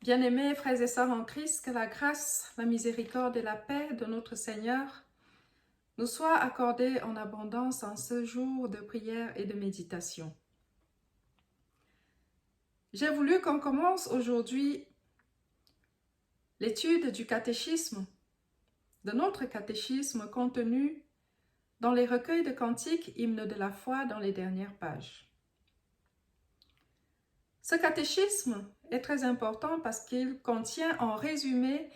Bien-aimés frères et sœurs en Christ, que la grâce, la miséricorde et la paix de notre Seigneur nous soient accordées en abondance en ce jour de prière et de méditation. J'ai voulu qu'on commence aujourd'hui l'étude du catéchisme, de notre catéchisme contenu dans les recueils de cantiques hymnes de la foi dans les dernières pages. Ce catéchisme est très important parce qu'il contient en résumé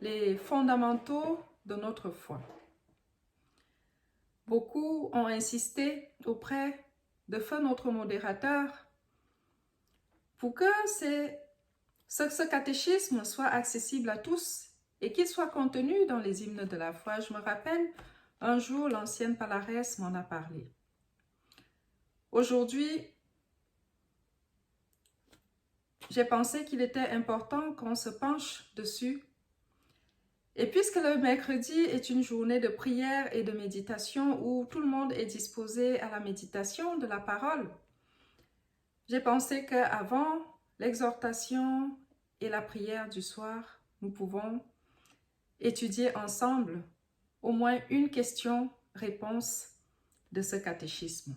les fondamentaux de notre foi. Beaucoup ont insisté auprès de feu notre modérateur pour que ce catéchisme soit accessible à tous et qu'il soit contenu dans les hymnes de la foi. Je me rappelle, un jour, l'ancienne Palarès m'en a parlé. Aujourd'hui, j'ai pensé qu'il était important qu'on se penche dessus. Et puisque le mercredi est une journée de prière et de méditation où tout le monde est disposé à la méditation de la parole, j'ai pensé qu'avant l'exhortation et la prière du soir, nous pouvons étudier ensemble au moins une question-réponse de ce catéchisme.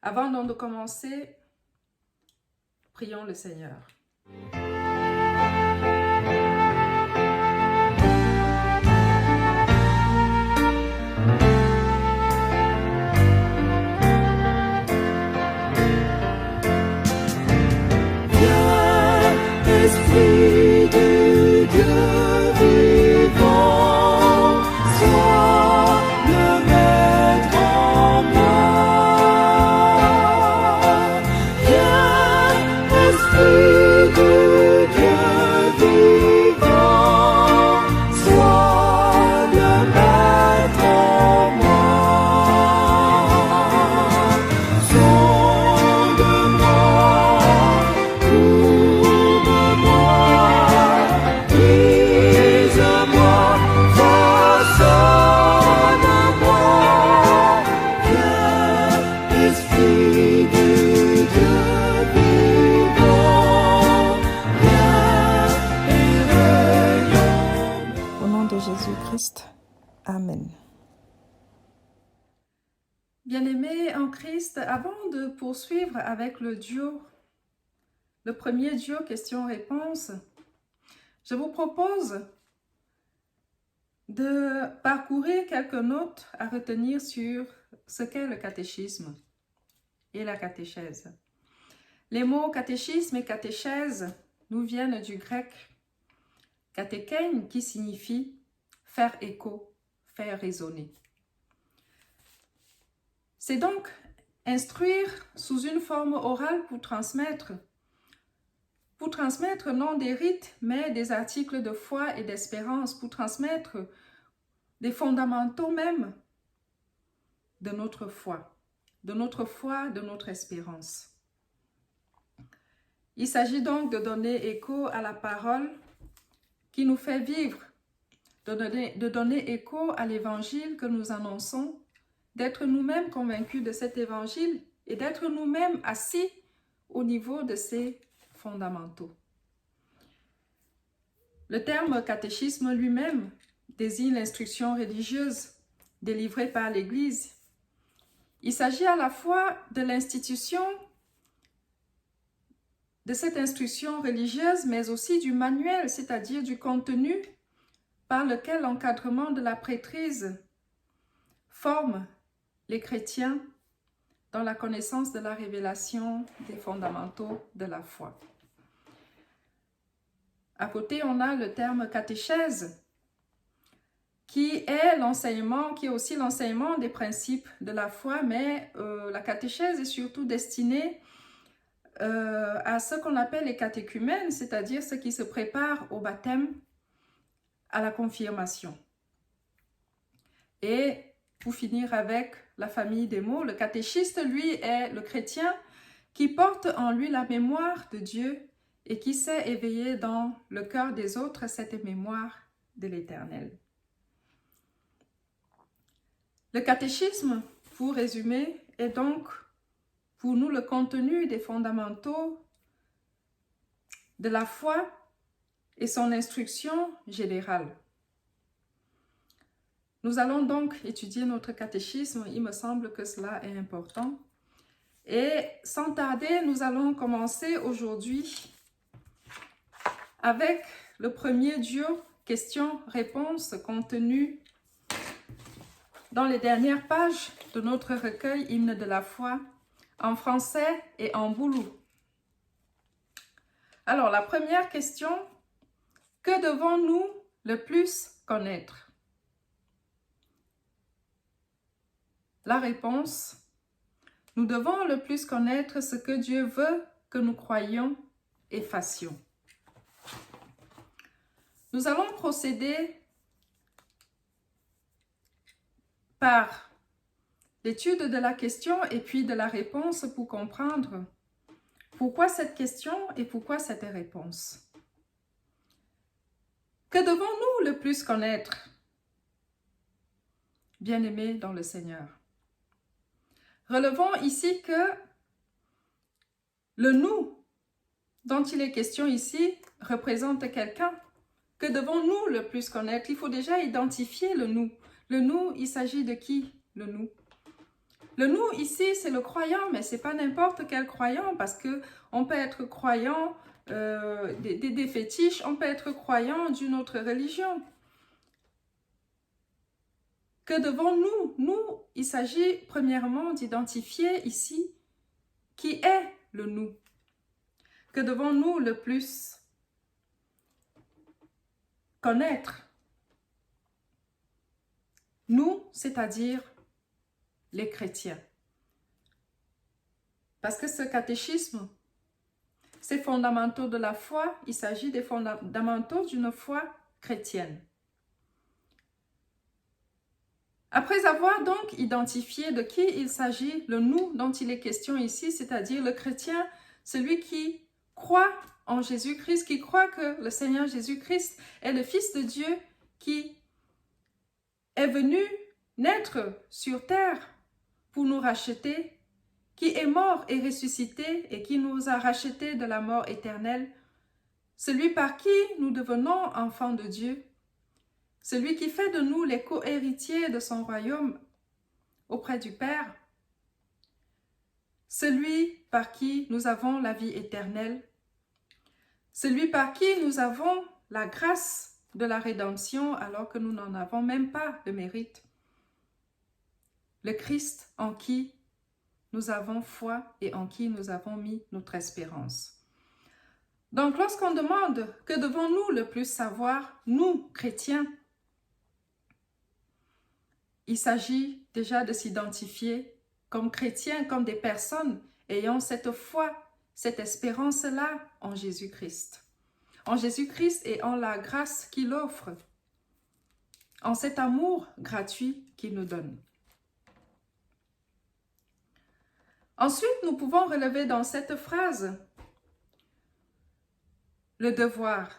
Avant donc de commencer, prions le Seigneur. Esprit de Dieu vivant, sois le maître en moi. Viens, Esprit de Dieu vivant, sois le maître en moi. Sonde-moi. Jésus-Christ. Amen. Bien-aimés en Christ, avant de poursuivre avec le premier duo question-réponse, je vous propose de parcourir quelques notes à retenir sur ce qu'est le catéchisme et la catéchèse. Les mots catéchisme et catéchèse nous viennent du grec katékein qui signifie faire écho, faire résonner. C'est donc instruire sous une forme orale pour transmettre non des rites, mais des articles de foi et d'espérance, pour transmettre des fondamentaux même de notre foi, de notre espérance. Il s'agit donc de donner écho à la parole qui nous fait vivre, de donner écho à l'évangile que nous annonçons, d'être nous-mêmes convaincus de cet évangile et d'être nous-mêmes assis au niveau de ces fondamentaux. Le terme catéchisme lui-même désigne l'instruction religieuse délivrée par l'Église. Il s'agit à la fois de l'institution de cette instruction religieuse, mais aussi du manuel, c'est-à-dire du contenu par lequel l'encadrement de la prêtrise forme les chrétiens dans la connaissance de la révélation des fondamentaux de la foi. À côté, on a le terme catéchèse, qui est aussi l'enseignement des principes de la foi, mais la catéchèse est surtout destinée à ce qu'on appelle les catéchumènes, c'est-à-dire ceux qui se préparent au baptême, à la confirmation. Et pour finir avec la famille des mots, le catéchiste, lui, est le chrétien qui porte en lui la mémoire de Dieu et qui sait éveiller dans le cœur des autres cette mémoire de l'Éternel. Le catéchisme, pour résumer, est donc pour nous le contenu des fondamentaux de la foi et son instruction générale. Nous allons donc étudier notre catéchisme, il me semble que cela est important. Et sans tarder, nous allons commencer aujourd'hui avec le premier duo questions-réponses contenu dans les dernières pages de notre recueil Hymne de la foi en français et en boulou. Alors, la première question, que devons-nous le plus connaître? La réponse, nous devons le plus connaître ce que Dieu veut que nous croyions et fassions. Nous allons procéder par l'étude de la question et puis de la réponse pour comprendre pourquoi cette question et pourquoi cette réponse. Que devons-nous le plus connaître, bien-aimés dans le Seigneur? Relevons ici que le « nous » dont il est question ici représente quelqu'un. Que devons-nous le plus connaître? Il faut déjà identifier le « nous ». Le « nous », il s'agit de qui, le « nous » ? Le « nous » ici, c'est le croyant, mais ce n'est pas n'importe quel croyant, parce qu'on peut être croyant des fétiches, on peut être croyant d'une autre religion. Que devons-nous? Nous, il s'agit premièrement d'identifier ici qui est le « nous ». Que devons-nous le plus connaître? Nous, c'est-à-dire les chrétiens. Parce que ce catéchisme, ces fondamentaux de la foi, il s'agit des fondamentaux d'une foi chrétienne. Après avoir donc identifié de qui il s'agit, le « nous » dont il est question ici, c'est-à-dire le chrétien, celui qui croit en Jésus-Christ, qui croit que le Seigneur Jésus-Christ est le Fils de Dieu qui est venu naître sur terre pour nous racheter, qui est mort et ressuscité et qui nous a rachetés de la mort éternelle, celui par qui nous devenons enfants de Dieu, celui qui fait de nous les co-héritiers de son royaume auprès du Père, celui par qui nous avons la vie éternelle, celui par qui nous avons la grâce de la rédemption alors que nous n'en avons même pas le mérite, le Christ en qui nous avons foi et en qui nous avons mis notre espérance. Donc, lorsqu'on demande que devons-nous le plus savoir, nous, chrétiens, il s'agit déjà de s'identifier comme chrétiens, comme des personnes ayant cette foi, cette espérance-là en Jésus-Christ. En Jésus-Christ et en la grâce qu'il offre, en cet amour gratuit qu'il nous donne. Ensuite, nous pouvons relever dans cette phrase le devoir.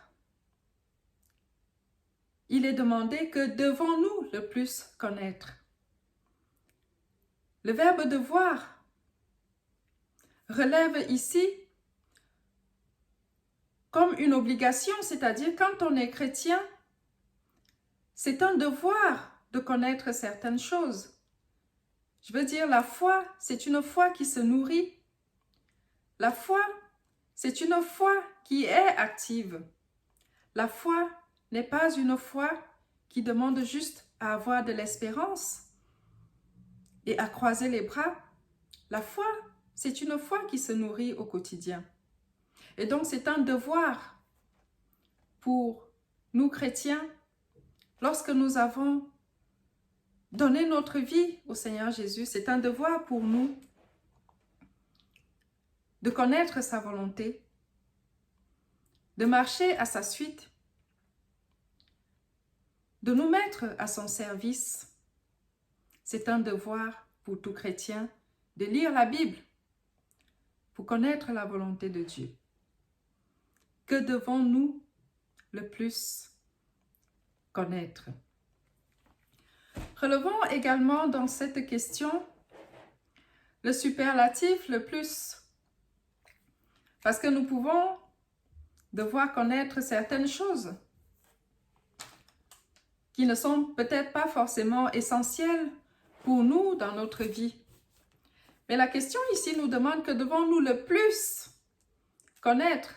Il est demandé que devons-nous le plus connaître. Le verbe devoir relève ici comme une obligation, c'est-à-dire quand on est chrétien, c'est un devoir de connaître certaines choses. Je veux dire, la foi, c'est une foi qui se nourrit. La foi, c'est une foi qui est active. La foi n'est pas une foi qui demande juste à avoir de l'espérance et à croiser les bras. La foi, c'est une foi qui se nourrit au quotidien. Et donc, c'est un devoir pour nous chrétiens, lorsque nous avons donné notre vie au Seigneur Jésus, c'est un devoir pour nous de connaître sa volonté, de marcher à sa suite, de nous mettre à son service. C'est un devoir pour tout chrétien de lire la Bible pour connaître la volonté de Dieu. Que devons-nous le plus connaître? Relevons également dans cette question le superlatif le plus, parce que nous pouvons devoir connaître certaines choses qui ne sont peut-être pas forcément essentielles pour nous dans notre vie. Mais la question ici nous demande que devons-nous le plus connaître,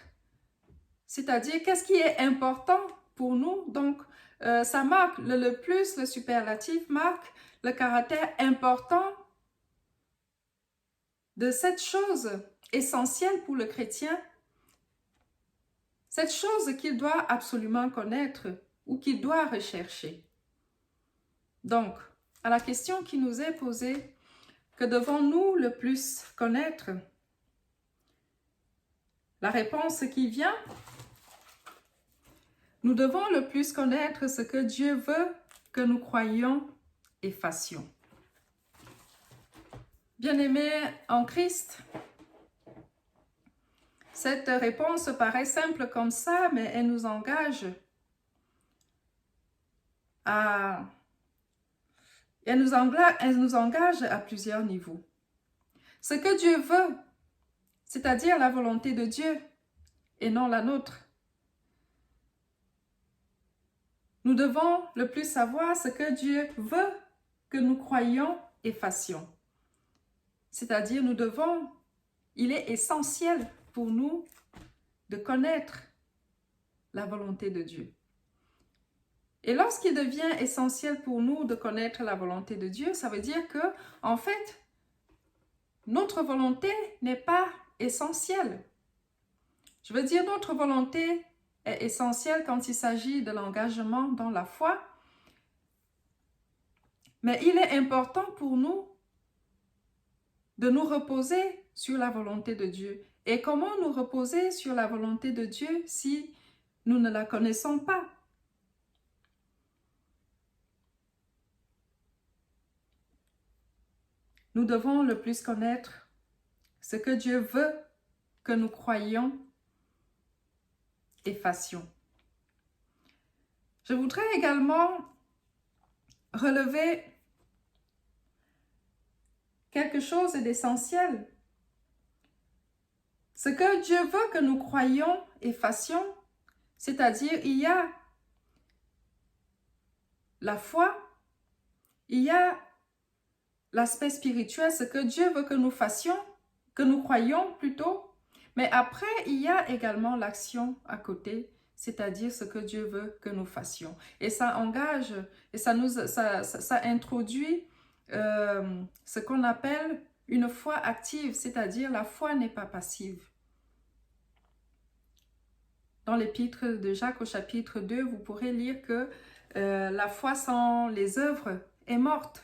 c'est-à-dire qu'est-ce qui est important pour nous. Donc, ça marque le plus, le superlatif marque le caractère important de cette chose essentielle pour le chrétien, cette chose qu'il doit absolument connaître ou qu'il doit rechercher. Donc, à la question qui nous est posée, que devons-nous le plus connaître? La réponse qui vient, nous devons le plus connaître ce que Dieu veut que nous croyions et fassions. Bien-aimés en Christ, cette réponse paraît simple comme ça, mais elle nous engage à plusieurs niveaux. Ce que Dieu veut, c'est-à-dire la volonté de Dieu et non la nôtre. Nous devons le plus savoir ce que Dieu veut que nous croyions et fassions. C'est-à-dire il est essentiel pour nous de connaître la volonté de Dieu. Et lorsqu'il devient essentiel pour nous de connaître la volonté de Dieu, ça veut dire que, en fait, notre volonté n'est pas essentielle. Je veux dire, notre volonté est essentielle quand il s'agit de l'engagement dans la foi, mais il est important pour nous de nous reposer sur la volonté de Dieu. Et comment nous reposer sur la volonté de Dieu si nous ne la connaissons pas? Nous devons le plus connaître ce que Dieu veut que nous croyions et fassions. Je voudrais également relever quelque chose d'essentiel. Ce que Dieu veut que nous croyions et fassions, c'est-à-dire il y a la foi, il y a l'aspect spirituel, ce que Dieu veut que nous fassions, que nous croyions plutôt, mais après il y a également l'action à côté, c'est-à-dire ce que Dieu veut que nous fassions. Et ça engage, et ça introduit ce qu'on appelle une foi active, c'est-à-dire la foi n'est pas passive. Dans l'épître de Jacques au chapitre 2, vous pourrez lire que la foi sans les œuvres est morte.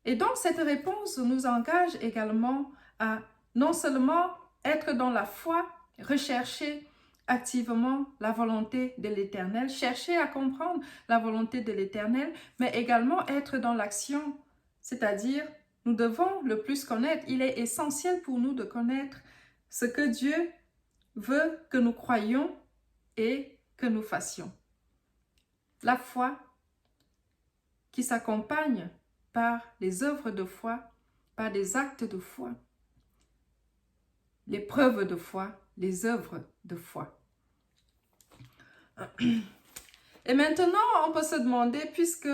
Et donc cette réponse nous engage également à non seulement être dans la foi, rechercher activement la volonté de l'Éternel, chercher à comprendre la volonté de l'Éternel, mais également être dans l'action, c'est-à-dire nous devons le plus connaître. Il est essentiel pour nous de connaître ce que Dieu veut que nous croyions et que nous fassions. La foi qui s'accompagne par les œuvres de foi, par des actes de foi, les preuves de foi, les œuvres de foi. Et maintenant, on peut se demander, puisque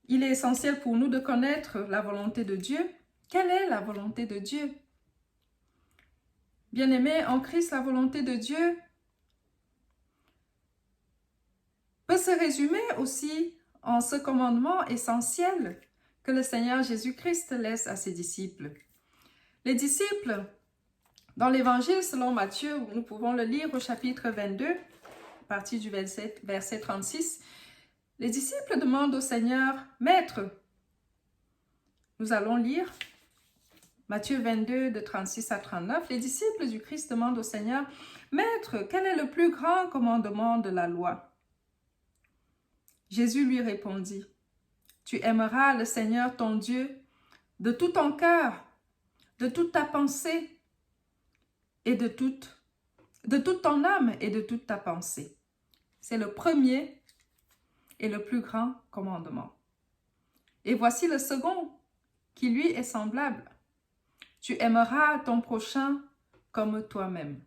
il est essentiel pour nous de connaître la volonté de Dieu, quelle est la volonté de Dieu? Bien-aimés en Christ, la volonté de Dieu peut se résumer aussi en ce commandement essentiel que le Seigneur Jésus-Christ laisse à ses disciples. Les disciples, dans l'Évangile selon Matthieu, nous pouvons le lire au chapitre 22, à partir du verset 36, les disciples demandent au Seigneur, « Maître », nous allons lire Matthieu 22, de 36 à 39, les disciples du Christ demandent au Seigneur, « Maître, quel est le plus grand commandement de la loi ?» Jésus lui répondit, « Tu aimeras le Seigneur ton Dieu de tout ton cœur, de toute ta pensée et de toute ton âme et de toute ta pensée. » C'est le premier et le plus grand commandement. Et voici le second, qui lui est semblable. « Tu aimeras ton prochain comme toi-même.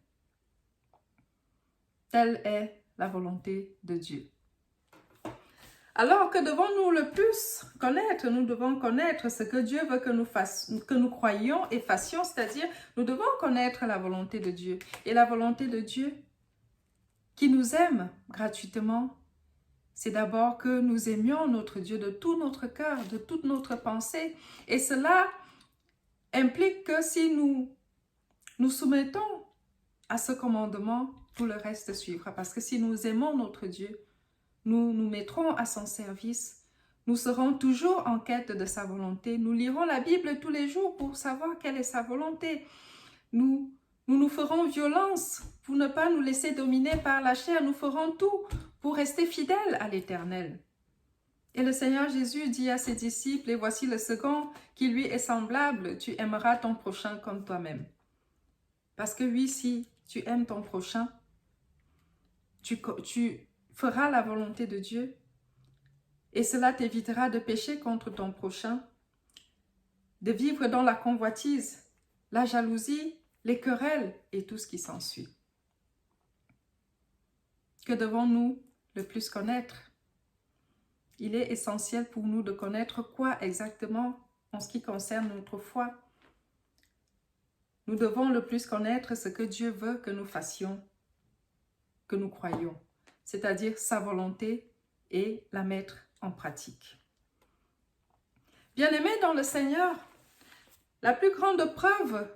Telle est la volonté de Dieu. Alors que devons-nous le plus connaître? Nous devons connaître ce que Dieu veut que nous croyions et fassions, c'est-à-dire nous devons connaître la volonté de Dieu. Et la volonté de Dieu qui nous aime gratuitement, c'est d'abord que nous aimions notre Dieu de tout notre cœur, de toute notre pensée. Et cela implique que si nous nous soumettons à ce commandement, tout le reste suivra. Parce que si nous aimons notre Dieu, nous nous mettrons à son service. Nous serons toujours en quête de sa volonté. Nous lirons la Bible tous les jours pour savoir quelle est sa volonté. Nous ferons violence pour ne pas nous laisser dominer par la chair. Nous ferons tout pour rester fidèles à l'Éternel. Et le Seigneur Jésus dit à ses disciples, et voici le second qui lui est semblable, tu aimeras ton prochain comme toi-même. Parce que oui, si tu aimes ton prochain, tu feras la volonté de Dieu et cela t'évitera de pécher contre ton prochain, de vivre dans la convoitise, la jalousie, les querelles et tout ce qui s'ensuit. Que devons-nous le plus connaître? Il est essentiel pour nous de connaître quoi exactement en ce qui concerne notre foi. Nous devons le plus connaître ce que Dieu veut que nous fassions, que nous croyions, c'est-à-dire sa volonté et la mettre en pratique. Bien-aimés dans le Seigneur, la plus grande preuve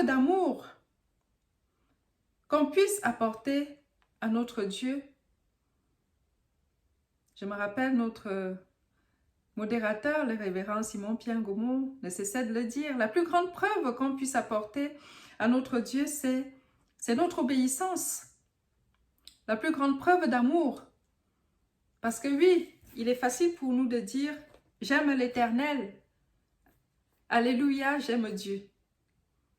d'amour qu'on puisse apporter à notre Dieu. Je me rappelle notre modérateur, le révérend Simon-Pierre Gaumont, ne cessait de le dire. La plus grande preuve qu'on puisse apporter à notre Dieu, c'est notre obéissance. La plus grande preuve d'amour. Parce que oui, il est facile pour nous de dire « J'aime l'Éternel. Alléluia, j'aime Dieu. »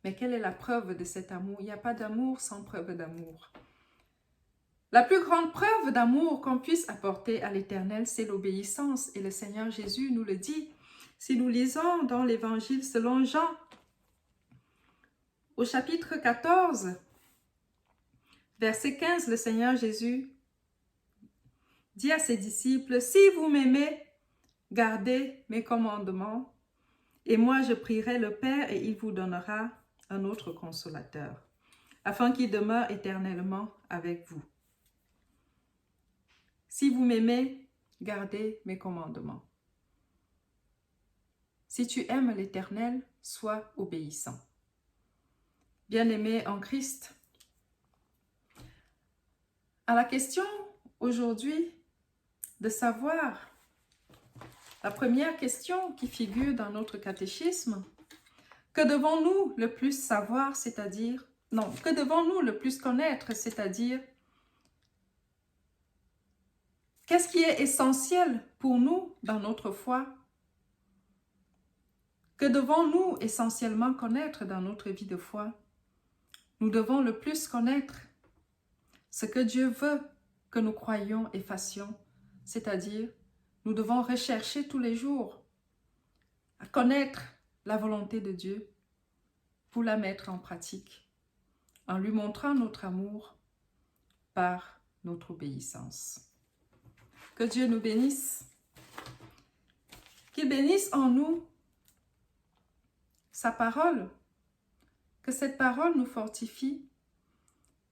Mais quelle est la preuve de cet amour? Il n'y a pas d'amour sans preuve d'amour. La plus grande preuve d'amour qu'on puisse apporter à l'Éternel, c'est l'obéissance. Et le Seigneur Jésus nous le dit. Si nous lisons dans l'Évangile selon Jean, au chapitre 14, verset 15, le Seigneur Jésus dit à ses disciples, « Si vous m'aimez, gardez mes commandements, et moi je prierai le Père et il vous donnera un autre consolateur, afin qu'il demeure éternellement avec vous. » Si vous m'aimez, gardez mes commandements. Si tu aimes l'Éternel, sois obéissant. Bien-aimé en Christ, à la question aujourd'hui de savoir, la première question qui figure dans notre catéchisme, que devons-nous le plus savoir, c'est-à-dire, non, que devons-nous le plus connaître, c'est-à-dire, qu'est-ce qui est essentiel pour nous dans notre foi? Que devons-nous essentiellement connaître dans notre vie de foi? Nous devons le plus connaître ce que Dieu veut que nous croyions et fassions, c'est-à-dire, nous devons rechercher tous les jours à connaître la volonté de Dieu pour la mettre en pratique, en lui montrant notre amour par notre obéissance. Que Dieu nous bénisse, qu'il bénisse en nous sa parole, que cette parole nous fortifie,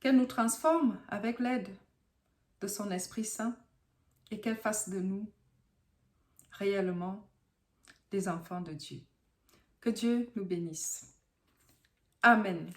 qu'elle nous transforme avec l'aide de son Esprit Saint et qu'elle fasse de nous réellement des enfants de Dieu. Que Dieu nous bénisse. Amen.